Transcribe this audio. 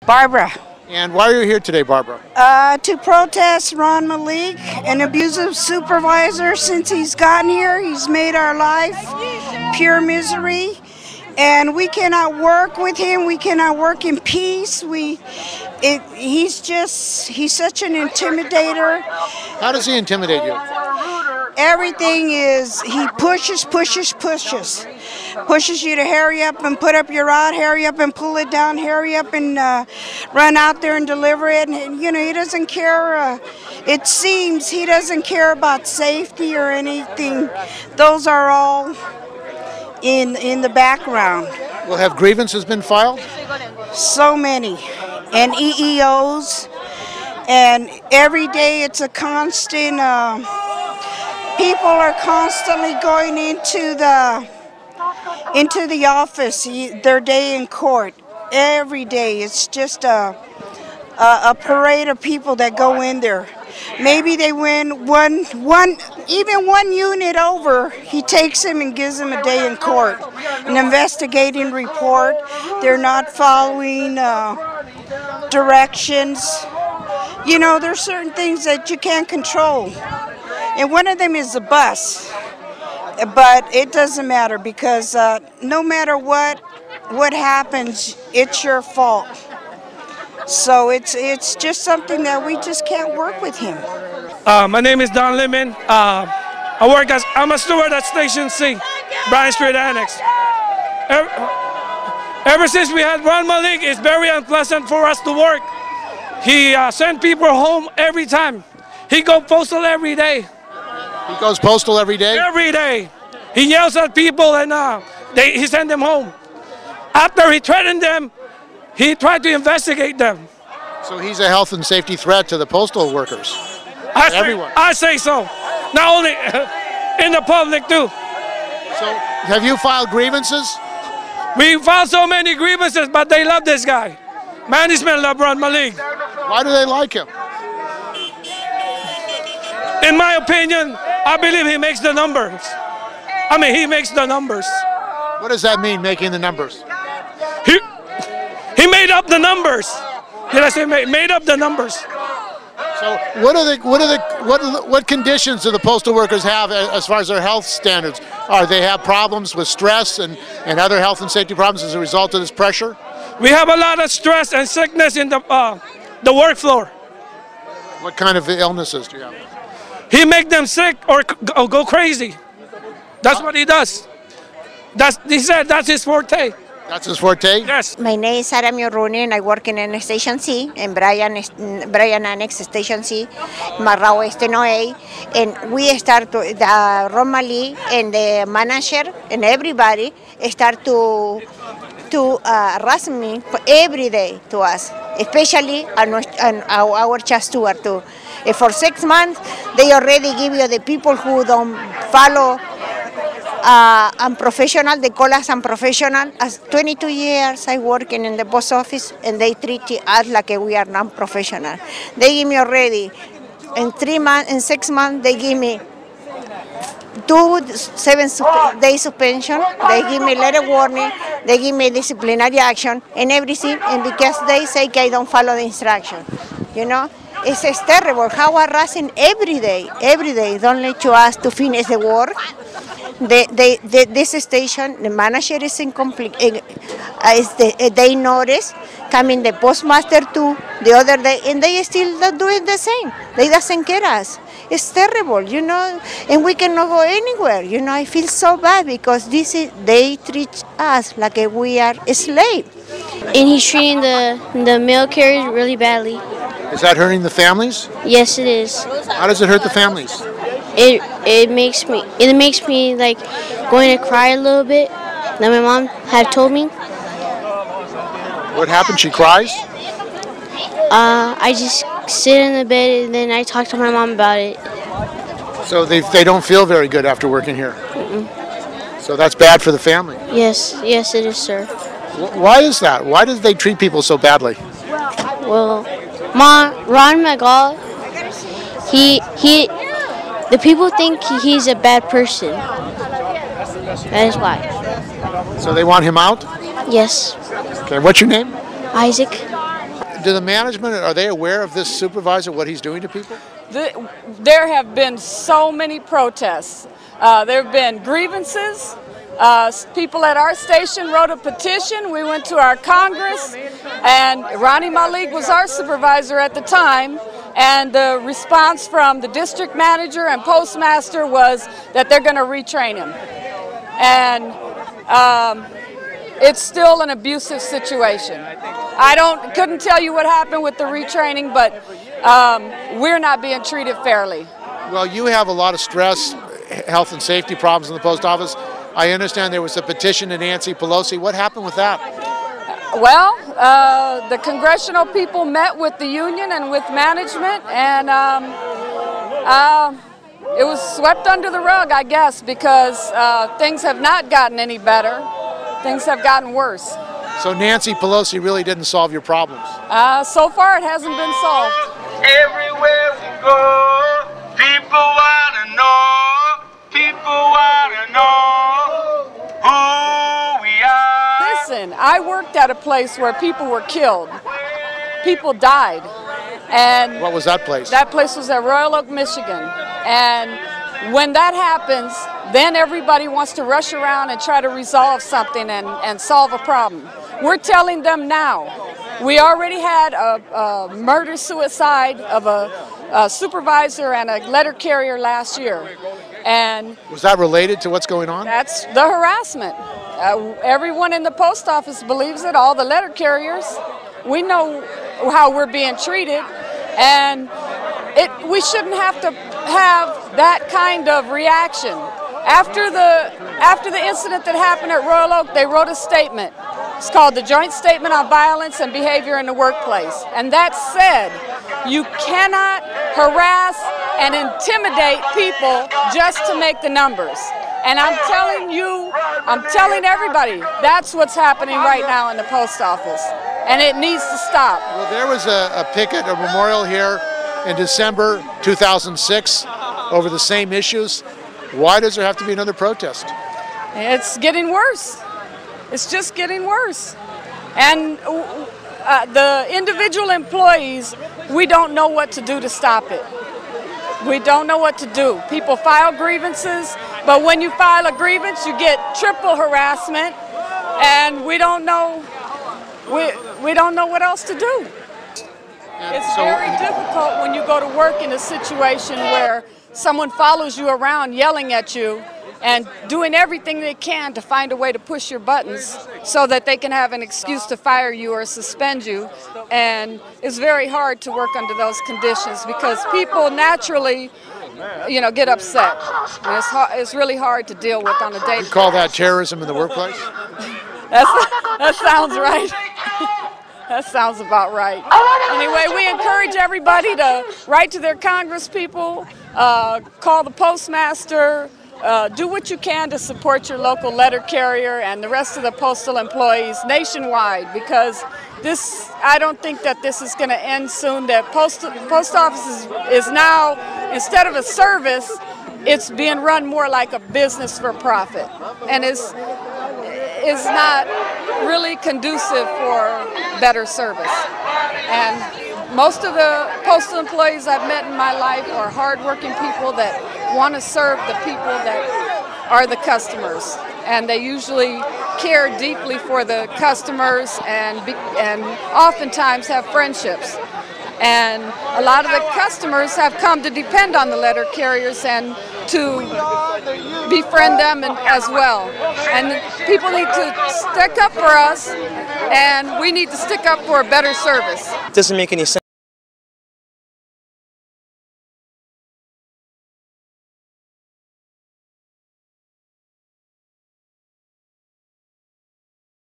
Barbara. And why are you here today, Barbara? To protest Ron Malig, an abusive supervisor. Since he's gotten here, he's made our life pure misery. And we cannot work with him. We cannot work in peace. He's such an intimidator. How does he intimidate you? Everything is, he pushes you to hurry up and put up your rod, hurry up and pull it down, hurry up and run out there and deliver it. And, you know, he doesn't care, it seems he doesn't care about safety or anything. Those are all in the background. Well, have grievances been filed? So many. And EEOs. And every day it's a constant, people are constantly going into the office, their day in court. Every day it's just a parade of people that go in there. Maybe they win even one unit over, he takes him and gives him a day in court. An investigating report. They're not following directions. You know, there's certain things that you can't control. And one of them is the bus. But it doesn't matter because no matter what happens, it's your fault. So it's just something that we just can't work with him. My name is Don Lemon. I'm a steward at Station C, Bryan Street Annex. Ever since we had Ron Malig, it's very unpleasant for us to work. He sent people home every time. He goes postal every day. He goes postal every day? Every day. He yells at people and he sent them home. After he threatened them, he tried to investigate them. So he's a health and safety threat to the postal workers. Everyone. I say so. Not only in the public too. So have you filed grievances? We filed so many grievances, but they love this guy. Management love Ron Malig. Why do they like him? In my opinion, I believe he makes the numbers. I mean, he makes the numbers. What does that mean, making the numbers? He made up the numbers. Did I say made up the numbers? So what conditions do the postal workers have as far as their health standards? They have problems with stress and other health and safety problems as a result of this pressure? We have a lot of stress and sickness in the work floor. What kind of illnesses do you have? He make them sick or go crazy. That's what he does. He said that's his forte. That's his forte? Yes. My name is Sarah Mioruni and I work in Station C, in Bryan Annex Station C, Marrao Este Noe. And we start to, Ron Malig and the manager and everybody start to harass me every day to us, especially on our chest steward too. For 6 months, they already give you the people who don't follow unprofessional, they call us unprofessional. As 22 years I working in the post office and they treat us like we are non-professional. They give me already, in 6 months, they give me 7 day suspension, they give me letter warning, they give me disciplinary action and everything, and because they say I don't follow the instruction, you know? It's terrible, how harassing every day, don't let you us to finish the work. This station, the manager is incomplete, they notice, coming the postmaster too, the other day, and they still not doing the same. They doesn't care us. It's terrible, you know, and we cannot go anywhere. You know, I feel so bad because they treat us like we are slaves. And he's treating the mail carriers really badly. Is that hurting the families? Yes, it is. How does it hurt the families? It makes me like going to cry a little bit. That my mom had told me. What happened? She cries? I just sit in the bed and then I talk to my mom about it. So they don't feel very good after working here? Mm-mm. So that's bad for the family? Yes, it is, sir. Why is that? Why do they treat people so badly? Well, Ron Malig, the people think he's a bad person. That is why. So they want him out? Yes. Okay, what's your name? Isaac. Do the management, are they aware of this supervisor, what he's doing to people? There have been so many protests. There have been grievances. People at our station wrote a petition. We went to our Congress, and Malig was our supervisor at the time. And the response from the district manager and postmaster was that they're going to retrain him. And it's still an abusive situation. I couldn't tell you what happened with the retraining, but we're not being treated fairly. Well, you have a lot of stress, health and safety problems in the post office. I understand there was a petition to Nancy Pelosi. What happened with that? Well, the congressional people met with the union and with management, and it was swept under the rug, I guess, because things have not gotten any better. Things have gotten worse. So Nancy Pelosi really didn't solve your problems? So far, it hasn't been solved. Everywhere we go, people want to know, who we are. Listen, I worked at a place where people were killed. People died. And what was that place? That place was at Royal Oak, Michigan. And when that happens, then everybody wants to rush around and try to resolve something and solve a problem. We're telling them now. We already had a murder-suicide of a supervisor and a letter carrier last year. And was that related to what's going on? That's the harassment. Everyone in the post office believes it, all the letter carriers. We know how we're being treated, and we shouldn't have to have that kind of reaction. After the incident that happened at Royal Oak, they wrote a statement. It's called the Joint Statement on Violence and Behavior in the Workplace. And that said, you cannot harass and intimidate people just to make the numbers. And I'm telling you, I'm telling everybody, that's what's happening right now in the post office. And it needs to stop. Well, there was a picket, a memorial here in December 2006 over the same issues. Why does there have to be another protest? It's getting worse. It's just getting worse. And the individual employees, we don't know what to do to stop it. We don't know what to do. People file grievances, but when you file a grievance, you get triple harassment, and we don't know what else to do. It's very difficult when you go to work in a situation where someone follows you around yelling at you and doing everything they can to find a way to push your buttons so that they can have an excuse to fire you or suspend you. And it's very hard to work under those conditions because people naturally, get upset. And it's really hard to deal with on a day. You call that terrorism in the workplace? That sounds right. That sounds about right. Anyway, we encourage everybody to write to their congresspeople, call the postmaster, do what you can to support your local letter carrier and the rest of the postal employees nationwide, because I don't think that this is going to end soon. The post office is now, instead of a service, it's being run more like a business for profit, and is not really conducive for better service. And most of the postal employees I've met in my life are hardworking people that want to serve the people that are the customers, and they usually care deeply for the customers and oftentimes have friendships. And a lot of the customers have come to depend on the letter carriers and to befriend them as well. And people need to stick up for us, and we need to stick up for a better service. It doesn't make any sense.